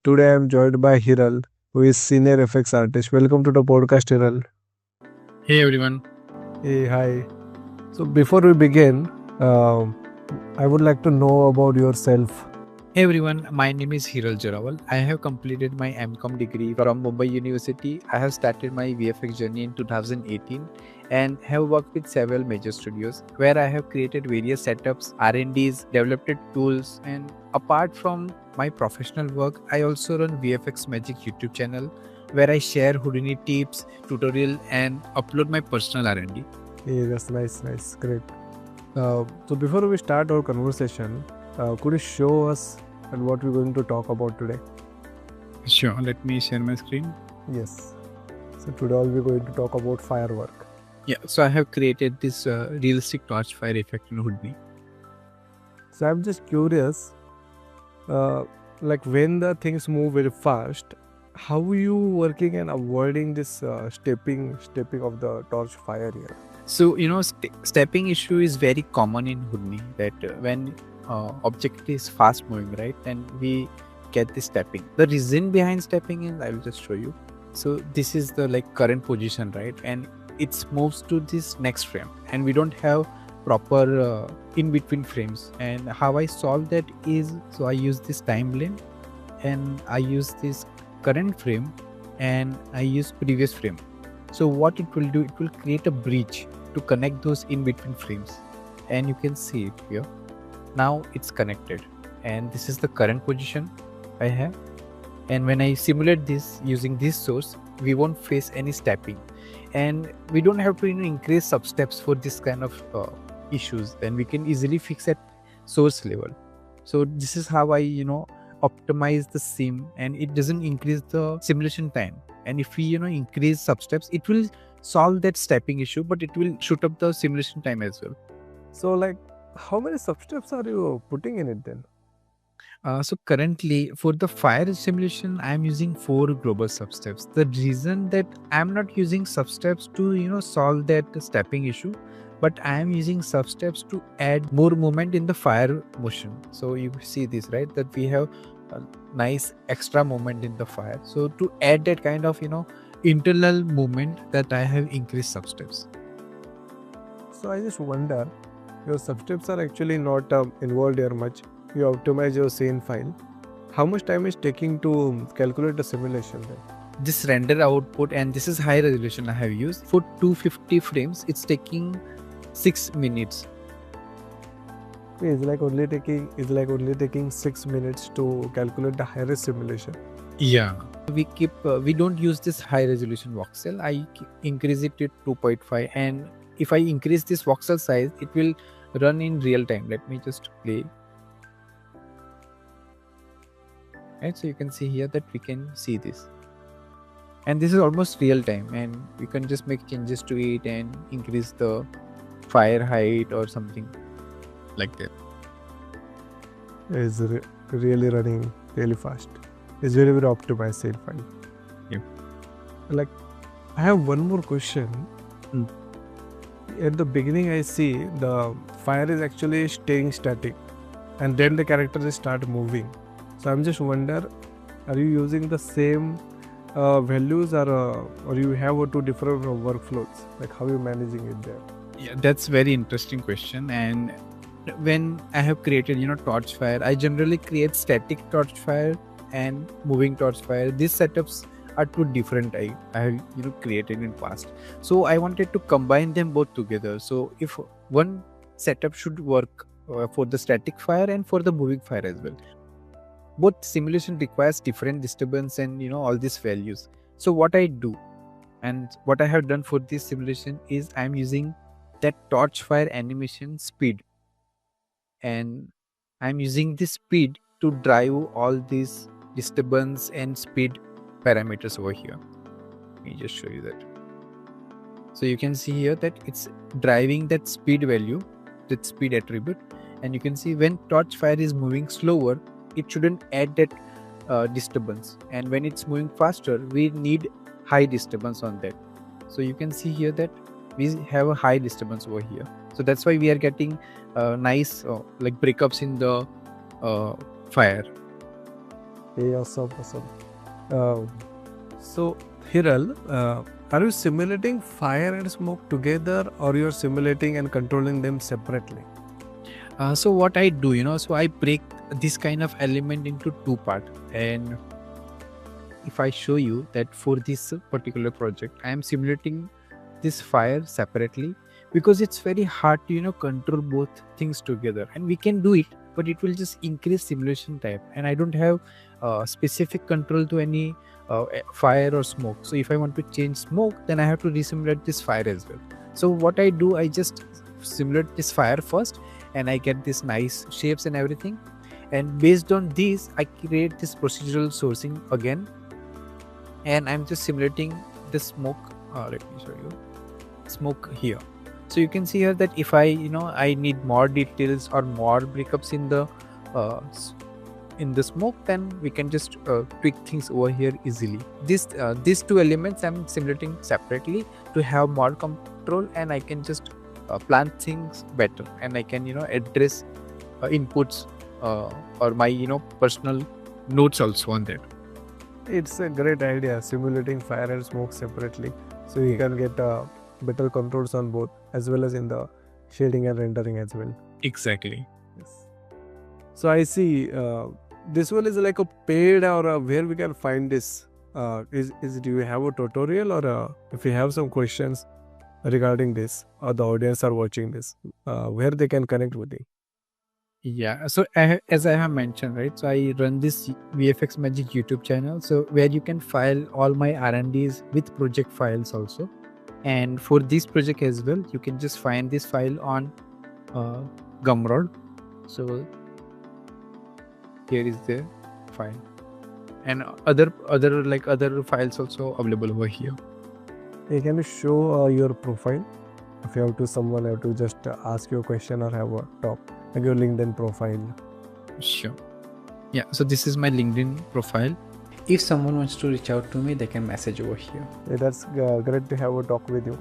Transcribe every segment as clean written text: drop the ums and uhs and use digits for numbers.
Today I am joined by Hiral, who is senior FX artist. Welcome to the podcast, Hiral. Hey everyone. Hey, hi. So before we begin, um, I would like to know about yourself. Hey everyone, my name is Hiral Joraval. I have completed my MCom degree from Mumbai University. I have started my VFX journey in 2018 and have worked with several major studios where I have created various setups, R&Ds, developed tools, and apart from my professional work, I also run VFX Magic YouTube channel where I share Houdini tips, tutorial and upload my personal R&D. Hey, that's nice, great. So before we start our conversation, could you show us and what we're going to talk about today? Sure, let me share my screen. Yes. So today we're going to talk about firework. Yeah, so I have created this realistic torch fire effect in Houdini. So I'm just curious, like when the things move very fast, how are you working and avoiding this stepping of the torch fire here? So stepping issue is very common in Houdini that when object is fast moving, right, and we get this stepping. The reason behind stepping is I will just show you. So this is the current position, right, and it moves to this next frame, and we don't have proper in between frames. And how I solve that is, so I use this time blend, and I use this current frame, and I use previous frame. So what it will do, it will create a bridge to connect those in between frames, and you can see it here. Now it's connected, and this is the current position I have. And when I simulate this using this source, we won't face any stepping, and we don't have to increase sub steps for this kind of issues. Then we can easily fix at source level. So this is how I optimize the sim, and it doesn't increase the simulation time. And if we increase sub steps, it will solve that stepping issue, but it will shoot up the simulation time as well. So like, how many substeps are you putting in it then? So currently for the fire simulation, I am using 4 global substeps. The reason that I am not using substeps to solve that stepping issue, but I am using substeps to add more movement in the fire motion. So you see this, right, that we have a nice extra movement in the fire. So to add that kind of internal movement, that I have increased substeps. So I just wonder, your substeps are actually not involved here much. You optimize your scene file. How much time is taking to calculate the simulation then? This render output, and this is high resolution I have used for 250 frames. It's taking 6 minutes. It's like only taking 6 minutes to calculate the high res simulation. Yeah, we don't use this high resolution voxel. I increase it to 2.5, and if I increase this voxel size, it will run in real time. Let me just play. Right, so you can see here that we can see this, and this is almost real time, and we can just make changes to it and increase the fire height or something like that. It's really running really fast. It's very optimized scene file. Yeah. Like, I have one more question. At the beginning, I see the fire is actually staying static, and then the characters start moving. So I'm just wonder, are you using the same values, or you have 2 different workflows? Like, how are you managing it there? Yeah, that's very interesting question. And when I have created torch fire, I generally create static torch fire and moving torch fire. These setups are 2 different I have created in past. So I wanted to combine them both together. So if one setup should work for the static fire and for the moving fire as well. Both simulation requires different disturbance and all these values. So what I do, and what I have done for this simulation, is I am using that torch fire animation speed, and I'm using this speed to drive all these disturbance and speed parameters over here. Let me just show you that. So you can see here that it's driving that speed value, that speed attribute, and you can see when torch fire is moving slower, it shouldn't add that disturbance, and when it's moving faster, we need high disturbance on that. So you can see here that we have a high disturbance over here. So that's why we are getting nice breakups in the fire. Yeah, awesome. So, Hiral, are you simulating fire and smoke together, or you're simulating and controlling them separately? So what I do, so I break this kind of element into two parts. And if I show you that for this particular project, I am simulating this fire separately, because it's very hard to control both things together. And we can do it, but it will just increase simulation time, and I don't have specific control to any fire or smoke. So if I want to change smoke, then I have to resimulate this fire as well. So what I do, I just simulate this fire first, and I get this nice shapes and everything, and based on these I create this procedural sourcing again, and I'm just simulating the smoke. Let me show you smoke here. So you can see here that if I I need more details or more breakups in the smoke, then we can just tweak things over here easily. These two elements I'm simulating separately to have more control, and I can just plan things better, and I can address inputs or my personal notes also on that. It's a great idea, simulating fire and smoke separately, so you can get better controls on both, as well as in the shading and rendering as well. Exactly. Yes. So I see this one is like a paid, or where we can find this. Do you have a tutorial, or if you have some questions regarding this, or the audience are watching this, where they can connect with you? Yeah, so as I have mentioned, right, so I run this VFX Magic YouTube channel, so where you can file all my R&Ds with project files also. And for this project as well, you can just find this file on Gumroad. So here is the file, and other files also available over here. Hey, can you show your profile? If you have to, someone have to just ask you a question or have a talk, like your LinkedIn profile. Sure. Yeah, so this is my LinkedIn profile. If someone wants to reach out to me, they can message over here. Yeah, that's great to have a talk with you.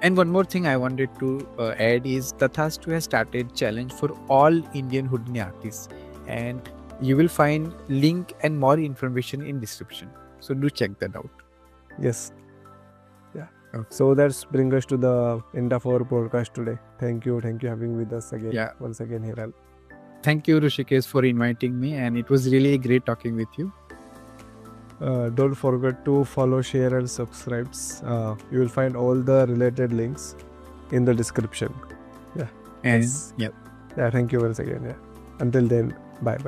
And one more thing I wanted to add is Tathastu has started challenge for all Indian Houdini artists, and you will find link and more information in description. So do check that out. Yes. Yeah. Okay. So that's bring us to the end of our podcast today. Thank you having with us again. Yeah. Once again, Hiral. Thank you, Rishikesh, for inviting me, and it was really great talking with you. Don't forget to follow, share, and subscribe. You will find all the related links in the description. Yeah. And Yeah. Thank you once again. Yeah. Until then, bye.